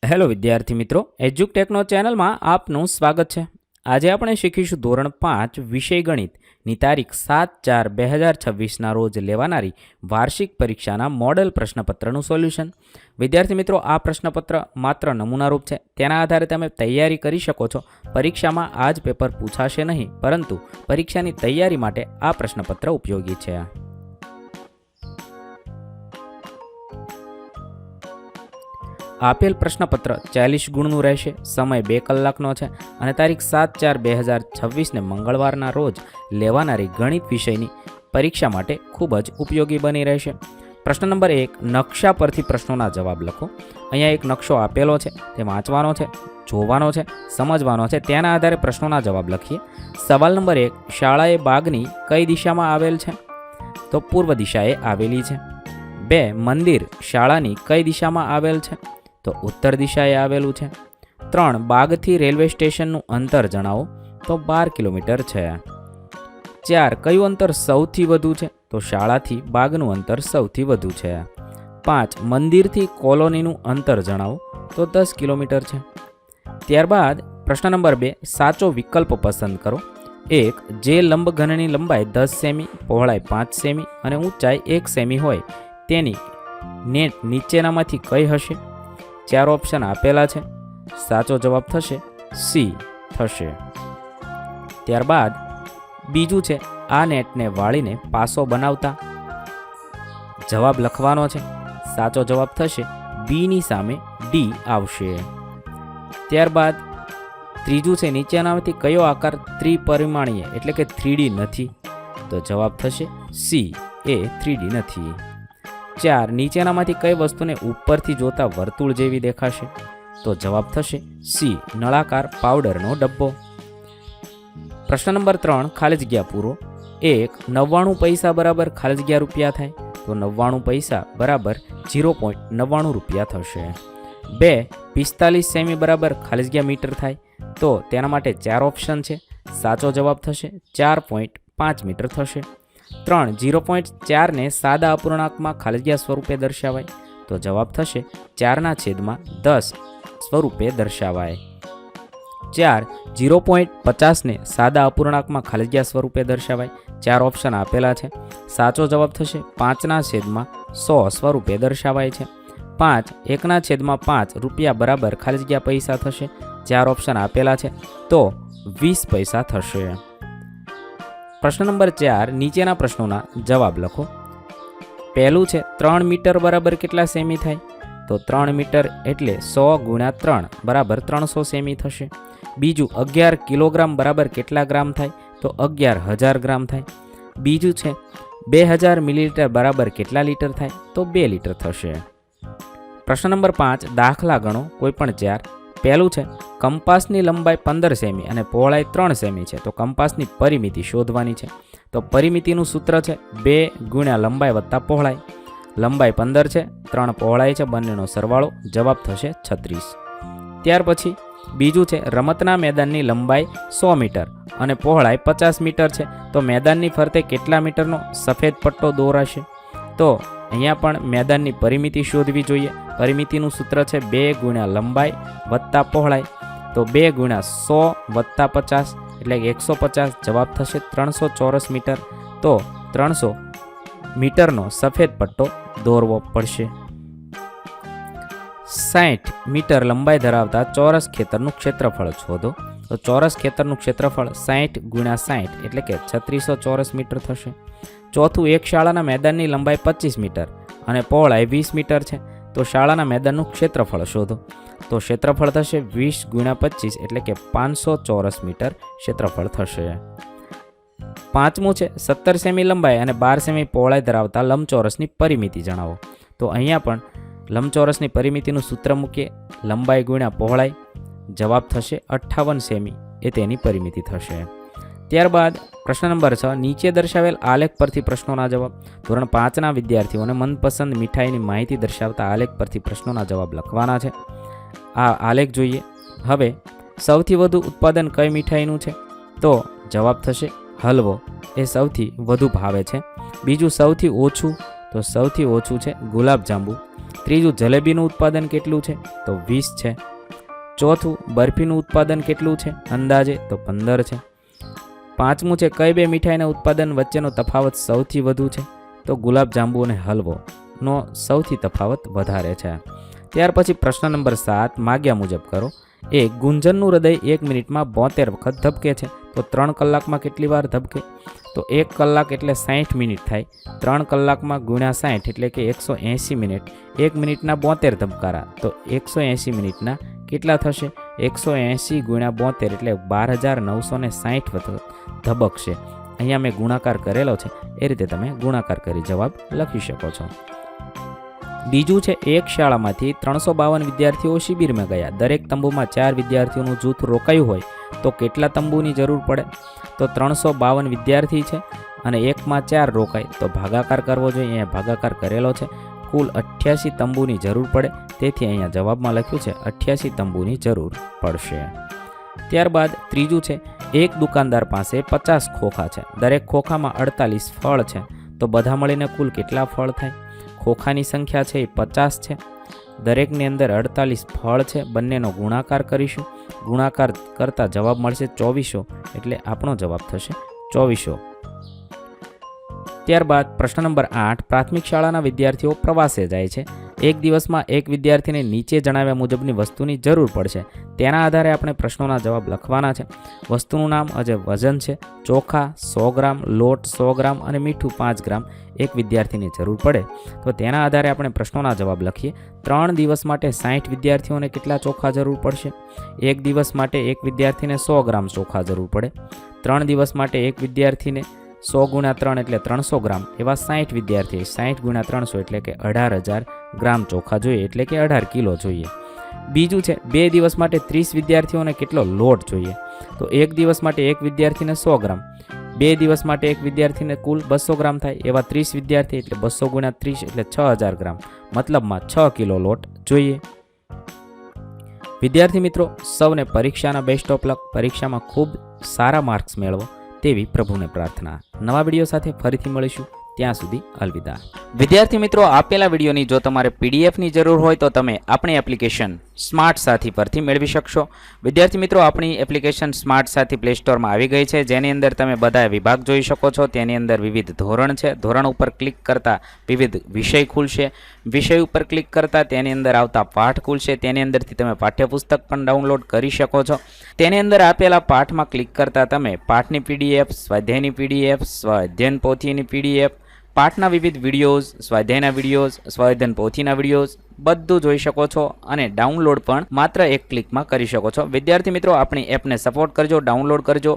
Hello વિદ્યાર્થી મિત્રો, એજ્યુકટેકનો ચેનલમાં આપનું સ્વાગત છે। આજે આપણે શીખીશું ધોરણ 5 વિષય ગણિતની તારીખ 7/4/2026ના રોજ લેવાનારી વાર્ષિક પરીક્ષાના મોડેલ પ્રશ્નપત્રનું સોલ્યુશન। વિદ્યાર્થી મિત્રો, આ પ્રશ્નપત્ર માત્ર નમૂનારૂપ છે। તેના આધારે તમે તૈયારી કરી શકો છો। પરીક્ષામાં આ જ પેપર પૂછાશે નહીં, પરંતુ પરીક્ષાની તૈયારી માટે આ પ્રશ્નપત્ર ઉપયોગી છે। આપેલ પ્રશ્નપત્ર 40 ગુણનું રહેશે। સમય 2 કલાકનો છે અને તારીખ 7/4/2026ને મંગળવારના રોજ લેવાનારી ગણિત વિષયની પરીક્ષા માટે ખૂબ જ ઉપયોગી બની રહેશે। પ્રશ્ન નંબર 1, નકશા પરથી પ્રશ્નોના જવાબ લખો। અહીંયા એક નકશો આપેલો છે, તે વાંચવાનો છે, જોવાનો છે, સમજવાનો છે। તેના આધારે પ્રશ્નોના જવાબ લખીએ। સવાલ નંબર 1, શાળાએ બાગની કઈ દિશામાં આવેલ છે? તો પૂર્વ દિશાએ આવેલી છે। 2, મંદિર શાળાની કઈ દિશામાં આવેલ છે? તો ઉત્તર દિશાએ આવેલું છે। 3, બાગથી રેલવે સ્ટેશનનું અંતર જણાવો। તો 12 કિલોમીટર છે। 4, કયું અંતર સૌથી વધુ છે? તો શાળાથી બાગનું અંતર સૌથી વધુ છે। 5, મંદિરથી કોલોનીનું અંતર જણાવો। તો 10 કિલોમીટર છે। ત્યારબાદ પ્રશ્ન નંબર 2, સાચો વિકલ્પ પસંદ કરો। 1, જે લંબઘનની લંબાઈ 10 સેમી, પહોળાઈ 5 સેમી અને ઊંચાઈ 1 સેમી હોય તેની નેટ નીચેનામાંથી કઈ હશે? 4 ઓપ્શન આપેલા છે। સાચો જવાબ થશે સી થશે। ત્યારબાદ બીજું છે, આ નેટને વાળીને પાસો બનાવતા જવાબ લખવાનો છે। સાચો જવાબ થશે બીની સામે ડી આવશે। ત્યારબાદ ત્રીજું છે, નીચેનામાંથી કયો આકાર ત્રિપરિમાણીય એટલે કે 3D નથી? તો જવાબ થશે સી, એ 3D નથી। 4, નીચેનામાંથી કઈ વસ્તુને ઉપરથી જોતા વર્તુળ જેવી દેખાશે? તો જવાબ થશે સી, નળાકાર પાવડરનો ડબ્બો। પ્રશ્ન નંબર 3, ખાલી જગ્યા પૂરો। 1, 99 પૈસા બરાબર ખાલી જગ્યા રૂપિયા થાય? તો 99 પૈસા બરાબર 0.99 રૂપિયા થશે। 2, 45 સેમી બરાબર ખાલી જગ્યા મીટર થાય? તો તેના માટે 4 ઓપ્શન છે। સાચો જવાબ થશે 4.5 મીટર થશે। 3, 0.4 ને સાદા અપૂર્ણાંકમાં ખાલી જગ્યા સ્વરૂપે દર્શાવાય? તો જવાબ થશે 4/10 સ્વરૂપે દર્શાવાય। 4, 0.50 ને સાદા અપૂર્ણાંકમાં ખાલી જગ્યા સ્વરૂપે દર્શાવાય? 4 ઓપ્શન આપેલા છે। સાચો જવાબ થશે 5/100 સ્વરૂપે દર્શાવાય છે। 5, 1/5 રૂપિયા બરાબર ખાલી જગ્યા પૈસા થશે? 4 ઓપ્શન આપેલા છે, તો 20 પૈસા થશે। પ્રશ્ન નંબર 4, નીચેના પ્રશ્નોના જવાબ લખો। પહેલું છે, 3 મીટર બરાબર કેટલા સેમી થાય? તો 3 મીટર એટલે 100 × 3 બરાબર 300 સેમી થશે। બીજું, 11 કિલોગ્રામ બરાબર કેટલા ગ્રામ થાય? તો 11,000 ગ્રામ થાય। બીજું છે, 2000 મિલીલીટર બરાબર કેટલા લીટર થાય? તો 2 લીટર થશે। પ્રશ્ન નંબર 5, દાખલા ગણો કોઈ પણ 4। પહેલું છે, કંપાસની લંબાઈ 15 સેમી અને પહોળાઈ 3 સેમી છે, તો કંપાસની પરિમિતિ શોધવાની છે। તો પરિમિતિનું સૂત્ર છે 2 × લંબાઈ વત્તા પહોળાઈ। લંબાઈ 15 છે, 3 પહોળાઈ છે, બંનેનો સરવાળો જવાબ થશે 36। ત્યાર પછી બીજું છે, રમતના મેદાનની લંબાઈ 100 મીટર અને પહોળાઈ 50 મીટર છે, તો મેદાનની ફરતે કેટલા મીટરનો સફેદ પટ્ટો દોરાશે? તો અહીંયા પણ મેદાનની પરિમિતિ શોધવી જોઈએ। પરિમિતિનું સૂત્ર છે 2 × લંબાઈ વત્તા પહોળાઈ, તો 2 × 100 વત્તા 50 એટલે 150 જવાબ થશે 300 ચોરસ મીટર। તો 300 મીટરનો સફેદ પટ્ટો દોરવો પડશે। 60 મીટર લંબાઈ ધરાવતા ચોરસ ખેતરનું ક્ષેત્રફળ શોધો। તો ચોરસ ખેતરનું ક્ષેત્રફળ 60 × 60 એટલે કે 3600 ચોરસ મીટર થશે। ચોથું, એક શાળાના મેદાનની લંબાઈ 25 મીટર અને પહોળાઈ 20 મીટર છે, તો શાળાના મેદાનનું ક્ષેત્રફળ શોધો। તો ક્ષેત્રફળ થશે 20 × 25 એટલે કે 500 ચોરસ મીટર ક્ષેત્રફળ થશે। પાંચમું છે, 17 સેમી લંબાઈ અને 12 સેમી પહોળાઈ ધરાવતા લંબચોરસની પરિમિતિ જણાવો। તો અહીંયા પણ લંબચોરસની પરિમિતિનું સૂત્ર મૂકીએ, લંબાઈ × પહોળાઈ, જવાબ થશે 58 સેમી, એ તેની પરિમિતિ થશે। ત્યારબાદ પ્રશ્ન નંબર 6, નીચે દર્શાવેલ આલેખ પરથી પ્રશ્નોના જવાબ। ધોરણ 5ના વિદ્યાર્થીઓને મનપસંદ મીઠાઈની માહિતી દર્શાવતા આલેખ પરથી પ્રશ્નોના જવાબ લખવાના છે। આ આલેખ જોઈએ। હવે સૌથી વધુ ઉત્પાદન કઈ મીઠાઈનું છે? તો જવાબ થશે હલવો, એ સૌથી વધુ ભાવે છે। બીજું, સૌથી ઓછું તો સૌથી ઓછું છે ગુલાબજાંબુ. ત્રીજું જલેબીનું ઉત્પાદન કેટલું છે? તો 20 છે. ચોથું બરફીનું ઉત્પાદન કેટલું છે અંદાજે? તો 15 છે. પાંચમું છે કઈ બે મીઠાઈના ઉત્પાદન વચ્ચેનો તફાવત સૌથી વધુ છે? તો ગુલાબજાંબુ અને હલવોનો સૌથી તફાવત વધારે છે. ત્યાર પછી પ્રશ્ન નંબર 7 માગ્યા મુજબ કરો. એક ગુંજનનું હૃદય 1 મિનિટમાં 72 વખત ધબકે છે, તો 3 કલાકમાં કેટલી વાર ધબકે? તો 1 કલાક એટલે 60 મિનિટ થાય. 3 કલાકમાં ગુણ્યા 60 એટલે કે 180 મિનિટ. 1 મિનિટના 72 ધબકારા, તો 180 મિનિટના કેટલા થશે? 180 ગુણ્યા 72 એટલે 12,960 વખત ધબકશે. અહીંયા મેં ગુણાકાર કરેલો છે, એ રીતે તમે ગુણાકાર કરી જવાબ લખી શકો છો. બીજું છે એક શાળામાંથી 352 વિદ્યાર્થીઓ શિબિરમાં ગયા. દરેક તંબુમાં 4 વિદ્યાર્થીઓનું જૂથ રોકાયું હોય તો કેટલા તંબુની જરૂર પડે? તો 352 વિદ્યાર્થી છે અને એકમાં 4 રોકાય તો ભાગાકાર કરવો જોઈએ. અહીંયા ભાગાકાર કરેલો છે. કુલ 88 તંબુની જરૂર પડે, તેથી અહીંયા જવાબમાં લખ્યું છે 88 તંબુની જરૂર પડશે. ત્યારબાદ ત્રીજું છે એક દુકાનદાર પાસે 50 ખોખા છે. દરેક ખોખામાં 48 ફળ છે, તો બધા મળીને કુલ કેટલા ફળ થાય? ખોખાની સંખ્યા છે એ 50 છે. દરેકની અંદર 48 ફળ છે. બંનેનો ગુણાકાર કરીશું. ગુણાકાર કરતા જવાબ મળશે 2400, એટલે આપણો જવાબ થશે 2400. ત્યારબાદ પ્રશ્ન નંબર 8 પ્રાથમિક શાળાના વિદ્યાર્થીઓ પ્રવાસે જાય છે. એક દિવસમાં એક વિદ્યાર્થીને નીચે જણાવ્યા મુજબની વસ્તુની જરૂર પડશે. તેના આધારે આપણે પ્રશ્નોના જવાબ લખવાના છે. વસ્તુનું નામ અને વજન છે. ચોખા 100 ગ્રામ, લોટ 100 ગ્રામ અને મીઠું 5 ગ્રામ એક વિદ્યાર્થીની જરૂર પડે. તો તેના આધારે આપણે પ્રશ્નોના જવાબ લખીએ. 3 દિવસ માટે 60 વિદ્યાર્થીઓને કેટલા ચોખા જરૂર પડશે? એક દિવસ માટે એક વિદ્યાર્થીને 100 ગ્રામ ચોખા જરૂર પડે. 3 દિવસ માટે એક વિદ્યાર્થીને 100 ગુણ્યા 3 એટલે 300 ગ્રામ. એવા 60 વિદ્યાર્થી 60 ગુણ્યા 300 એટલે કે 18,000 ગ્રામ ચોખા જોઈએ, એટલે કે 18 કિલો જોઈએ. બીજું છે 2 દિવસ માટે 30 વિદ્યાર્થીઓને કેટલો લોટ જોઈએ? તો એક દિવસ માટે એક વિદ્યાર્થીને 100 ગ્રામ. 2 દિવસ માટે એક વિદ્યાર્થીને કુલ 200 ગ્રામ થાય. એવા 30 વિદ્યાર્થી એટલે 200 ગુણ્યા 30 એટલે 6,000 ગ્રામ. મતલબમાં 6 કિલો લોટ જોઈએ. વિદ્યાર્થી મિત્રો, સૌને પરીક્ષાના બેસ્ટ ઓફ લક. પરીક્ષામાં ખૂબ સારા માર્ક્સ મેળવો તેવી પ્રભુને પ્રાર્થના. નવા વિડીયો સાથે ફરીથી મળીશું. ત્યાં સુધી અલવિદા. વિદ્યાર્થી મિત્રો, આપેલા વિડીયોની જો તમારે પીડીએફની જરૂર હોય તો તમે આપણી એપ્લિકેશન સ્માર્ટ સાથી પરથી મેળવી શકશો. વિદ્યાર્થી મિત્રો, આપણી એપ્લિકેશન સ્માર્ટ સાથી પ્લે સ્ટોરમાં આવી ગઈ છે, જેની અંદર તમે બધા વિભાગ જોઈ શકો છો. તેની અંદર વિવિધ ધોરણ છે. ધોરણ ઉપર ક્લિક કરતાં વિવિધ વિષય ખુલશે. વિષય ઉપર ક્લિક કરતાં તેની અંદર આવતા પાઠ ખુલશે. તેની અંદરથી તમે પાઠ્યપુસ્તક પણ ડાઉનલોડ કરી શકો છો. તેની અંદર આપેલા પાઠમાં ક્લિક કરતાં તમે પાઠની પીડીએફ, સ્વાધ્યાયની પીડીએફ, સ્વાધ્યાયન પોથીની પીડીએફ, પાઠના વિવિધ વિડીયોઝ, સ્વાધ્યાયના વિડીયોઝ, સ્વાધ્યાયન પોથીના વિડીયોઝ બધું જોઈ શકો છો અને ડાઉનલોડ પણ માત્ર એક ક્લિકમાં કરી શકો છો. વિદ્યાર્થી મિત્રો, આપણી એપને સપોર્ટ કરજો, ડાઉનલોડ કરજો.